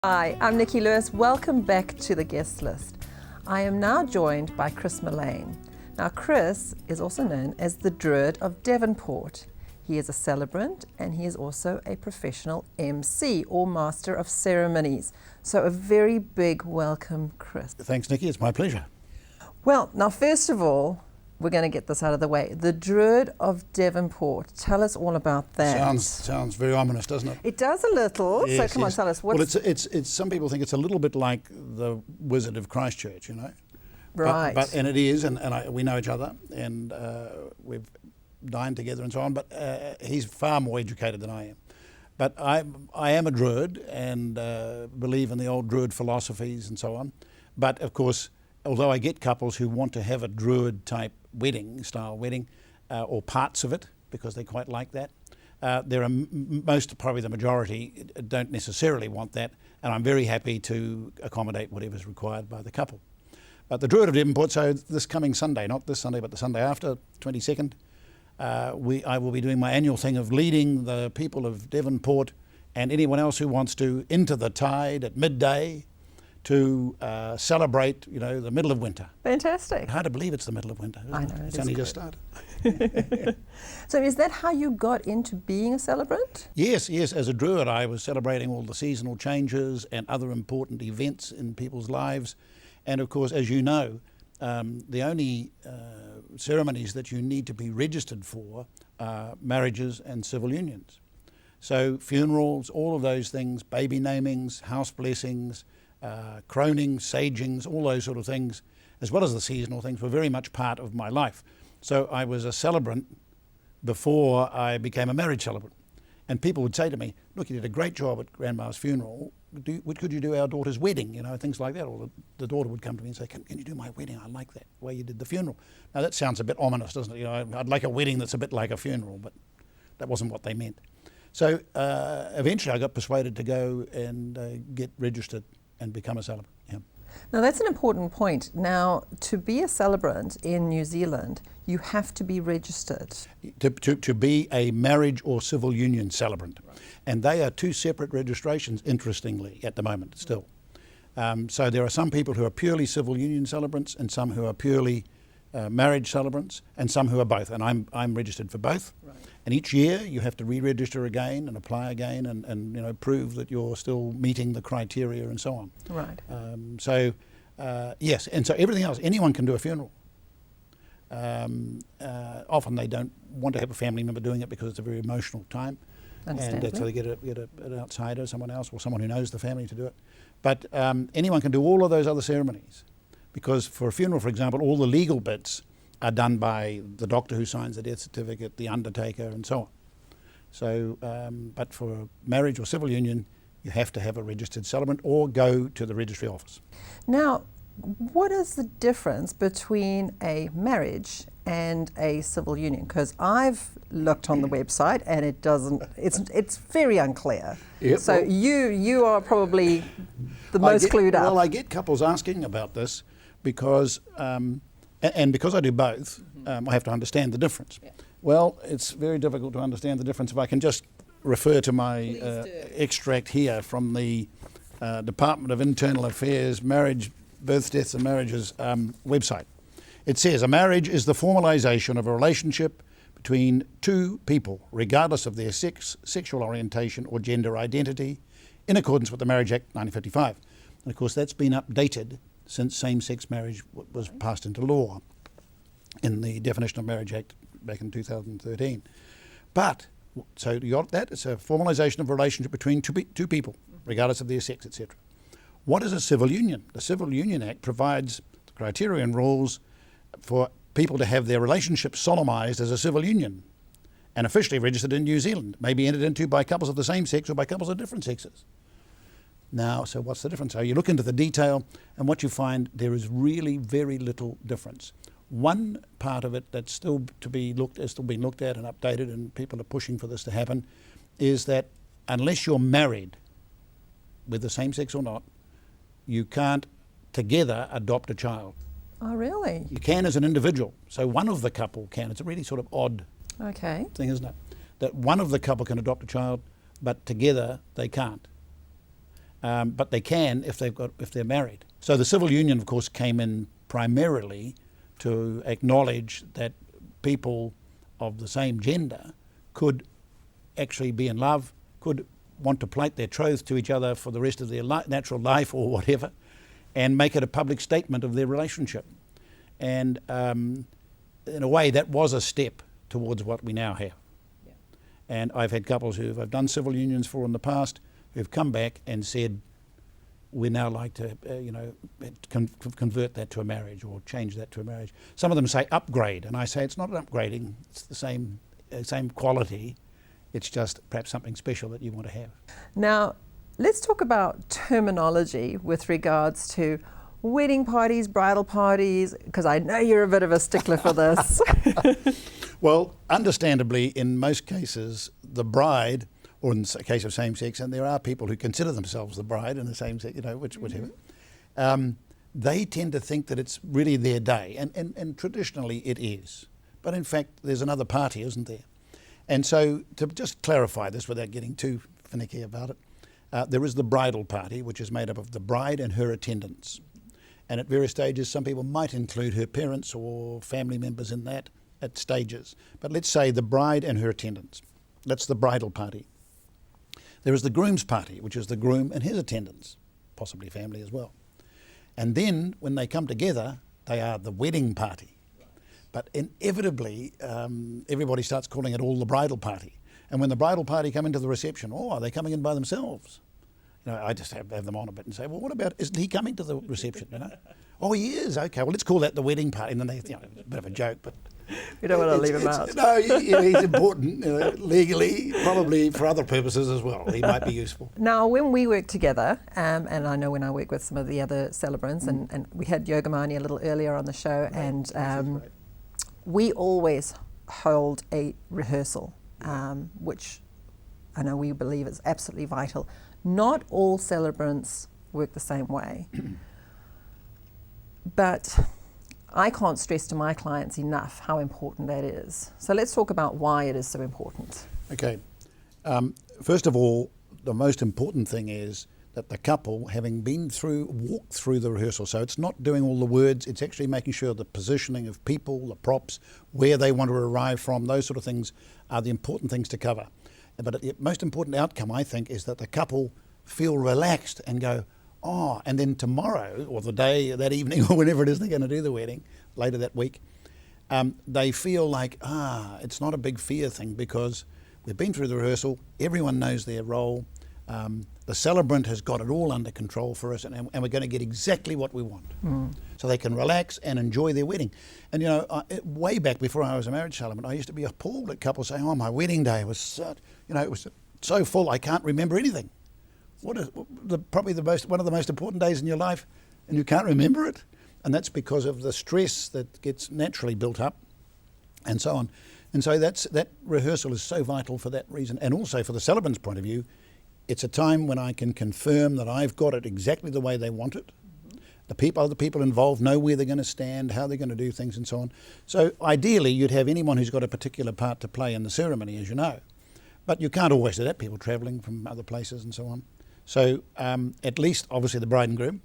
Hi, I'm Nikki Lewis. Welcome back to the guest list. I am now joined by Chris Mullane. Now, Chris is also known as the Druid of Devonport. He is a celebrant and he is also a professional MC or Master of Ceremonies. So a very big welcome, Chris. Thanks, Nikki. It's my pleasure. Well, now first of all, we're going to get this out of the way. The Druid of Devonport. Tell us all about that. Sounds very ominous, doesn't it? It does a little. Yes, so come on, tell us. What's... Well, it's some people think it's a little bit like the Wizard of Christchurch, you know. Right. And it is, and we know each other, and we've dined together and so on. But he's far more educated than I am. But I am a Druid and believe in the old Druid philosophies and so on. But of course, although I get couples who want to have a Druid type style wedding, or parts of it, because they quite like that. There are probably the majority don't necessarily want that, and I'm very happy to accommodate whatever's required by the couple. But the Druid of Devonport, so this coming Sunday, not this Sunday, but the Sunday after, 22nd, I will be doing my annual thing of leading the people of Devonport and anyone else who wants to into the tide at midday to celebrate, you know, the middle of winter. Fantastic. Hard to believe it's the middle of winter, isn't I know, it? It's only just started. So is that how you got into being a celebrant? Yes. As a Druid, I was celebrating all the seasonal changes and other important events in people's lives. And of course, as you know, the only ceremonies that you need to be registered for are marriages and civil unions. So funerals, all of those things, baby namings, house blessings, croning, sagings, all those sort of things, as well as the seasonal things, were very much part of my life. So I was a celebrant before I became a marriage celebrant. And people would say to me, look, you did a great job at Grandma's funeral. Could you do our daughter's wedding? You know, things like that. Or the daughter would come to me and say, can you do my wedding? I like that, the way you did the funeral. Now that sounds a bit ominous, doesn't it? You know, I'd like a wedding that's a bit like a funeral, but that wasn't what they meant. So eventually I got persuaded to go and get registered and become a celebrant. Yeah. Now that's an important point. Now, to be a celebrant in New Zealand, you have to be registered. To be a marriage or civil union celebrant. Right. And they are two separate registrations, interestingly, at the moment still. So there are some people who are purely civil union celebrants and some who are purely marriage celebrants and some who are both. And I'm registered for both. Right. And each year you have to re-register again and apply again and you know, prove that you're still meeting the criteria and so on. Right. Yes, and so everything else, anyone can do a funeral. Often they don't want to have a family member doing it because it's a very emotional time. And so they get an outsider, someone else, or someone who knows the family to do it. But anyone can do all of those other ceremonies. Because for a funeral, for example, all the legal bits are done by the doctor who signs the death certificate, the undertaker, and so on. So, but for a marriage or civil union, you have to have a registered celebrant or go to the registry office. Now, what is the difference between a marriage and a civil union? Because I've looked on the website and it doesn't, it's very unclear. Yep, so well, you are probably the most clued up. Well, I get couples asking about this because, and because I do both, I have to understand the difference. Yeah. Well, it's very difficult to understand the difference. If I can just refer to my extract here from the Department of Internal Affairs Marriage, Births, Deaths and Marriages website. It says, a marriage is the formalisation of a relationship between two people, regardless of their sex, sexual orientation or gender identity, in accordance with the Marriage Act 1955. And of course that's been updated since same-sex marriage was passed into law in the Definition of Marriage Act back in 2013. But, so you got that, it's a formalisation of a relationship between two people, regardless of their sex, etc. What is a civil union? The Civil Union Act provides the criteria and rules for people to have their relationship solemnised as a civil union and officially registered in New Zealand, may be entered into by couples of the same sex or by couples of different sexes. Now, so what's the difference? So you look into the detail and what you find, there is really very little difference. One part of it that's still being looked at and updated, and people are pushing for this to happen, is that unless you're married with the same sex or not, you can't together adopt a child. Oh, really? You can as an individual. So one of the couple can. It's a really sort of odd thing, isn't it? That one of the couple can adopt a child, but together they can't. but they can if they're married. So the civil union, of course, came in primarily to acknowledge that people of the same gender could actually be in love, could want to plight their troth to each other for the rest of their natural life or whatever, and make it a public statement of their relationship. And in a way, that was a step towards what we now have. Yeah. And I've had couples who I've done civil unions for in the past who've come back and said, we now like to, convert that to a marriage or change that to a marriage. Some of them say upgrade, and I say it's not an upgrading, it's the same quality. It's just perhaps something special that you want to have. Now, let's talk about terminology with regards to wedding parties, bridal parties, because I know you're a bit of a stickler for this. Well, understandably, in most cases, the bride, or in the case of same-sex, and there are people who consider themselves the bride in the same-sex, whichever, they tend to think that it's really their day, and traditionally it is. But in fact, there's another party, isn't there? And so, to just clarify this without getting too finicky about it, there is the bridal party, which is made up of the bride and her attendants. And at various stages, some people might include her parents or family members in that at stages. But let's say the bride and her attendants. That's the bridal party. There is the groom's party, which is the groom and his attendants, possibly family as well. And then, when they come together, they are the wedding party. But inevitably, everybody starts calling it all the bridal party. And when the bridal party come into the reception, are they coming in by themselves? I just have them on a bit and say, well, what about, isn't he coming to the reception, Oh, he is, okay, well, let's call that the wedding party. And then they, a bit of a joke, but... You don't want to leave him out. No, he's important legally, probably for other purposes as well. He might be useful. Now, when we work together, and I know when I work with some of the other celebrants, and we had Yogamani a little earlier on the show, and we always hold a rehearsal, which I know we believe is absolutely vital. Not all celebrants work the same way, but I can't stress to my clients enough how important that is. So let's talk about why it is so important. Okay. First of all, the most important thing is that the couple, having walked through the rehearsal, so it's not doing all the words, it's actually making sure the positioning of people, the props, where they want to arrive from, those sort of things are the important things to cover. But the most important outcome, I think, is that the couple feel relaxed and go, and then tomorrow, or the day, that evening, or whenever it is they're going to do the wedding, later that week, they feel like, it's not a big fear thing because we've been through the rehearsal, everyone knows their role, the celebrant has got it all under control for us, and we're going to get exactly what we want. So they can relax and enjoy their wedding. And way back before I was a marriage celebrant, I used to be appalled at couples saying, my wedding day was such, it was so full I can't remember anything. What is probably one of the most important days in your life, and you can't remember it? And that's because of the stress that gets naturally built up, and so on. And so that rehearsal is so vital for that reason, and also for the celebrant's point of view. It's a time when I can confirm that I've got it exactly the way they want it. The people involved know where they're going to stand, how they're going to do things, and so on. So ideally, you'd have anyone who's got a particular part to play in the ceremony, as you know. But you can't always do that, people travelling from other places and so on. So at least, obviously, the bride and groom,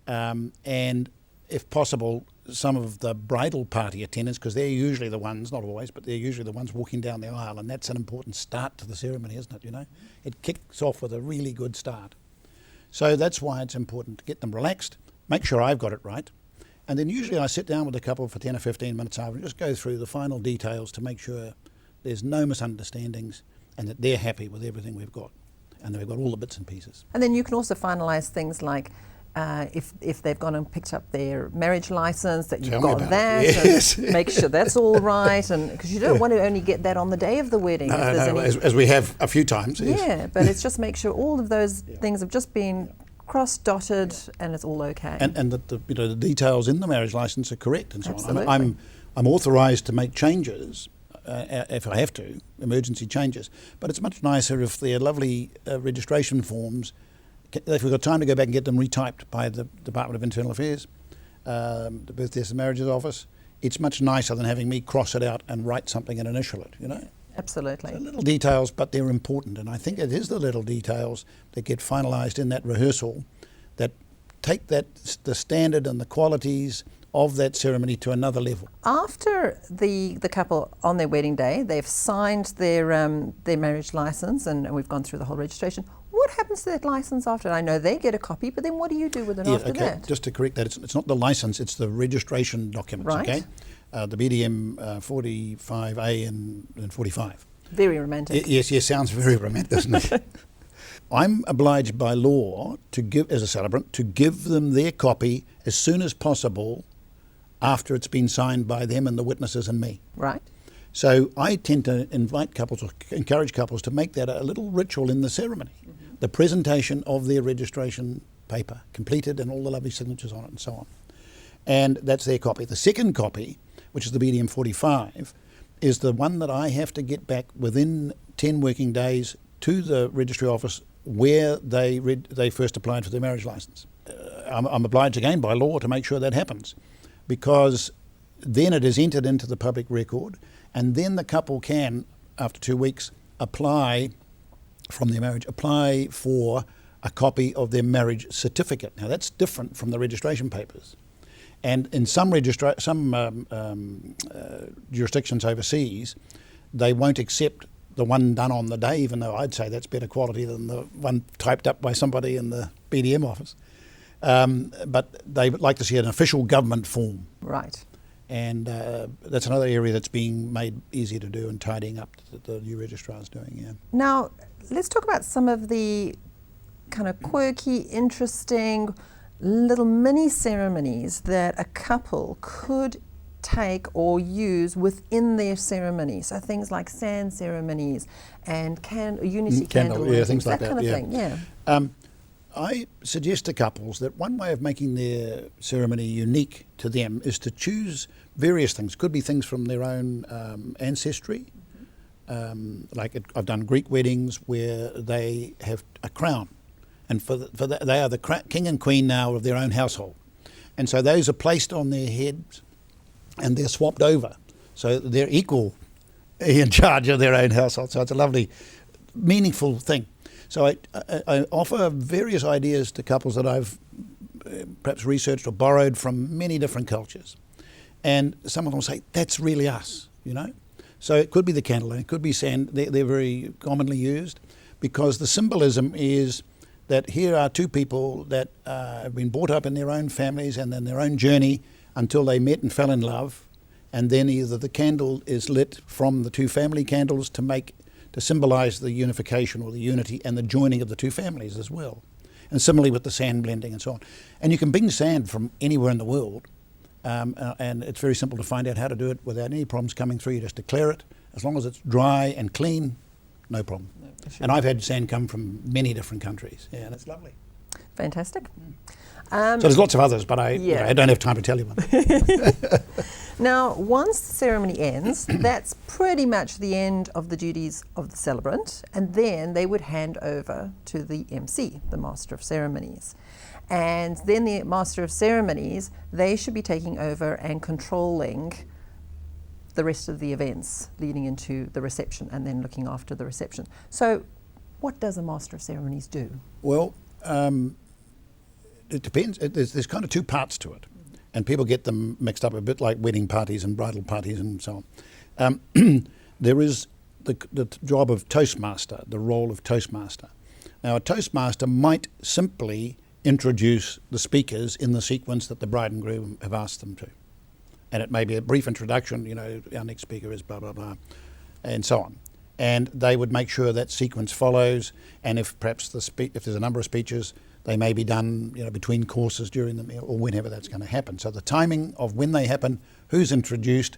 and if possible, some of the bridal party attendants, because they're usually the ones, not always, but they're usually the ones walking down the aisle, and that's an important start to the ceremony, isn't it, It kicks off with a really good start. So that's why it's important to get them relaxed, make sure I've got it right, and then usually I sit down with the couple for 10 or 15 minutes after and just go through the final details to make sure there's no misunderstandings and that they're happy with everything we've got, and that we've got all the bits and pieces. And then you can also finalise things like if they've gone and picked up their marriage licence, that you've got that, yes. And make sure that's all right, and because you don't want to only get that on the day of the wedding. No, as we have a few times. Yes. Yeah, but it's just make sure all of those things have just been cross-dotted and it's all okay. And that the details in the marriage licence are correct and so Absolutely. on. I'm authorised to make changes if I have to, emergency changes. But it's much nicer if their lovely registration forms, if we've got time to go back and get them retyped by the Department of Internal Affairs, the Birth, Deaths and Marriages Office, it's much nicer than having me cross it out and write something and initial it, Absolutely. So little details, but they're important, and I think it is the little details that get finalised in that rehearsal that take the standard and the qualities of that ceremony to another level. After the couple on their wedding day, they've signed their marriage license, and we've gone through the whole registration. What happens to that license after? I know they get a copy, but then what do you do with it after that? Just to correct that, it's not the license, it's the registration documents, right. Okay? The BDM 45A and 45. Very romantic. Yes, sounds very romantic, doesn't it? I'm obliged by law to give, as a celebrant, to give them their copy as soon as possible after it's been signed by them and the witnesses and me. Right. So I tend to invite couples or encourage couples to make that a little ritual in the ceremony. Mm-hmm. The presentation of their registration paper, completed and all the lovely signatures on it and so on. And that's their copy. The second copy, which is the BDM 45, is the one that I have to get back within 10 working days to the registry office where they first applied for their marriage license. I'm obliged again by law to make sure that happens, because then it is entered into the public record, and then the couple can, after 2 weeks, apply for a copy of their marriage certificate. Now that's different from the registration papers. And in some jurisdictions overseas, they won't accept the one done on the day, even though I'd say that's better quality than the one typed up by somebody in the BDM office. But they would like to see an official government form. Right. And that's another area that's being made easier to do and tidying up that the new registrar is doing, yeah. Now, let's talk about some of the kind of quirky, interesting little mini ceremonies that a couple could take or use within their ceremony. So things like sand ceremonies and unity candle, yeah, things like that kind of thing. Yeah. I suggest to couples that one way of making their ceremony unique to them is to choose various things. Could be things from their own ancestry. I've done Greek weddings where they have a crown, and they are the king and queen now of their own household, and so those are placed on their heads, and they're swapped over, so they're equal in charge of their own household. So it's a lovely, meaningful thing. So I offer various ideas to couples that I've perhaps researched or borrowed from many different cultures. And some of them will say, that's really us, you know. So it could be the candle, and it could be sand. They're very commonly used because the symbolism is that here are two people that have been brought up in their own families and in their own journey until they met and fell in love. And then either the candle is lit from the two family candles to symbolise the unification or the unity and the joining of the two families as well. And similarly with the sand blending and so on. And you can bring sand from anywhere in the world, and it's very simple to find out how to do it without any problems coming through. You just declare it. As long as it's dry and clean, no problem. No, sure. And I've had sand come from many different countries, yeah, and it's lovely. Fantastic. So there's lots of others, but I don't have time to tell you one. Now, once the ceremony ends, that's pretty much the end of the duties of the celebrant, and then they would hand over to the MC, the Master of Ceremonies. And then the Master of Ceremonies, they should be taking over and controlling the rest of the events leading into the reception and then looking after the reception. So what does a Master of Ceremonies do? Well, it depends. There's kind of two parts to it. And people get them mixed up a bit like wedding parties and bridal parties and so on. There is the job of Toastmaster, the role of Toastmaster. Now, a Toastmaster might simply introduce the speakers in the sequence that the bride and groom have asked them to. And it may be a brief introduction, you know, our next speaker is blah, blah, blah, and so on. And they would make sure that sequence follows, and if perhaps if there's a number of speeches, they may be done, you know, between courses during the meal or whenever that's going to happen. So the timing of when they happen, who's introduced,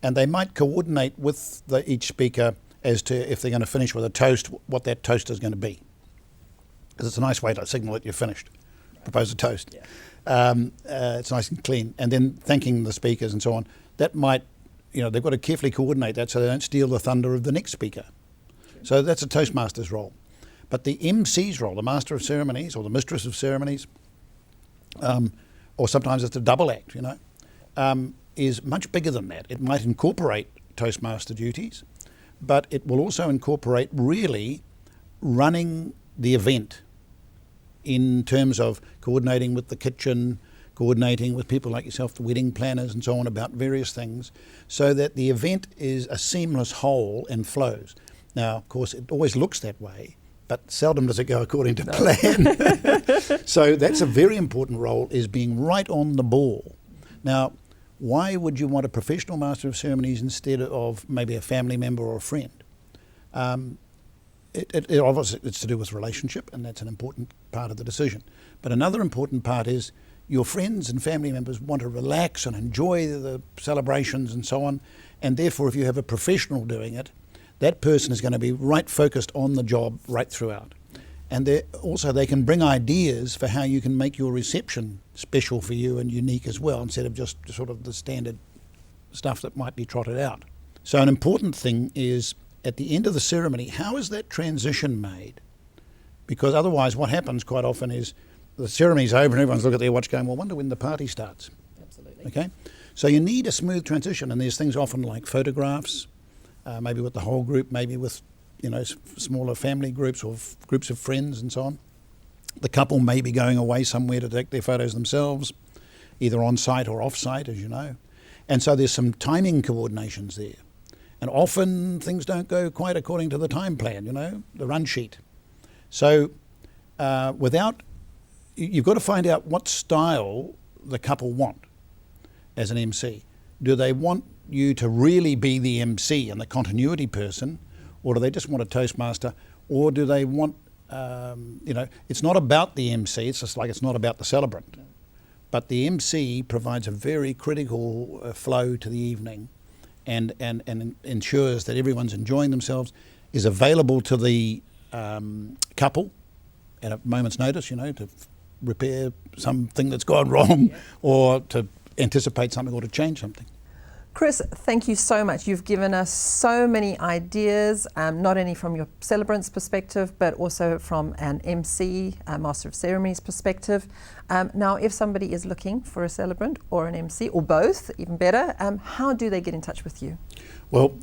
and they might coordinate with each speaker as to if they're going to finish with a toast, what that toast is going to be. Because it's a nice way to signal that you're finished. Propose a toast. Yeah. It's nice and clean. And then thanking the speakers and so on. That might, you know, they've got to carefully coordinate that so they don't steal the thunder of the next speaker. Okay. So that's a Toastmaster's role. But the MC's role, the Master of Ceremonies or the Mistress of Ceremonies, or sometimes it's a double act, you know, is much bigger than that. It might incorporate Toastmaster duties, but it will also incorporate really running the event in terms of coordinating with the kitchen, coordinating with people like yourself, the wedding planners and so on, about various things, so that the event is a seamless whole and flows. Now, of course, it always looks that way, but seldom does it go according to plan. So that's a very important role, is being right on the ball. Now, why would you want a professional master of ceremonies instead of maybe a family member or a friend? It obviously, it's to do with relationship, and that's an important part of the decision. But another important part is your friends and family members want to relax and enjoy the celebrations and so on, and therefore if you have a professional doing it, that person is going to be right focused on the job right throughout. And they can bring ideas for how you can make your reception special for you and unique as well, instead of just sort of the standard stuff that might be trotted out. So an important thing is, at the end of the ceremony, how is that transition made? Because otherwise what happens quite often is the ceremony's over and everyone's looking at their watch going, well, I wonder when the party starts. Absolutely. Okay? So you need a smooth transition, and there's things often like photographs, maybe with the whole group, maybe with smaller family groups or groups of friends and so on. The couple may be going away somewhere to take their photos themselves, either on site or off site, as you know. And so there's some timing coordinations there. And often things don't go quite according to the time plan, the run sheet. So you've got to find out what style the couple want as an MC. Do they want you to really be the MC and the continuity person, or do they just want a toastmaster, or do they want, it's not about the MC, it's just like it's not about the celebrant. But the MC provides a very critical flow to the evening, and ensures that everyone's enjoying themselves, is available to the couple at a moment's notice, to repair something that's gone wrong, or to anticipate something or to change something. Chris, thank you so much. You've given us so many ideas, not only from your celebrant's perspective, but also from an MC, Master of Ceremonies perspective. Now, if somebody is looking for a celebrant or an MC, or both, even better, how do they get in touch with you? Well,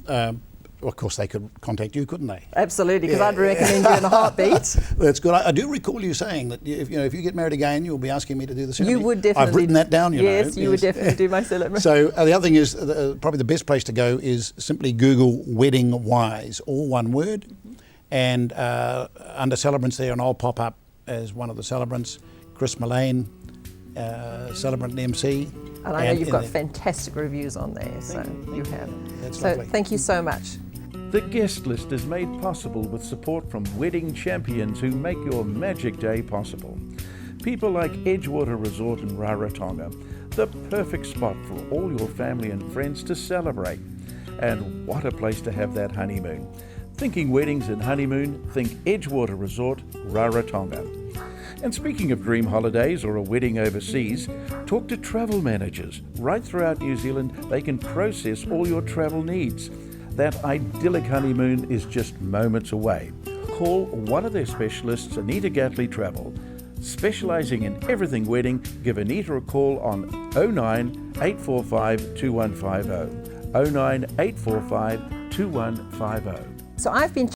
of course, they could contact you, couldn't they? Absolutely, because I'd recommend you in a heartbeat. That's good. I do recall you saying that if you get married again, you'll be asking me to do the ceremony. You would definitely. I've written that down. Yes, you would definitely do my ceremony. So the other thing is, probably the best place to go is simply Google Wedding Wise, all one word, and under celebrants there, and I'll pop up as one of the celebrants, Chris Mullane, celebrant and MC. And I know you've got fantastic reviews on there, so you have. That's so lovely. Thank you so much. The guest list is made possible with support from wedding champions who make your magic day possible. People like Edgewater Resort in Rarotonga, the perfect spot for all your family and friends to celebrate. And what a place to have that honeymoon. Thinking weddings and honeymoon, think Edgewater Resort, Rarotonga. And speaking of dream holidays or a wedding overseas, talk to travel managers. Right throughout New Zealand, they can process all your travel needs. That idyllic honeymoon is just moments away. Call one of their specialists, Anita Gatley Travel. Specialising in everything wedding, give Anita a call on 09 845 2150. 09 845 2150. So I've been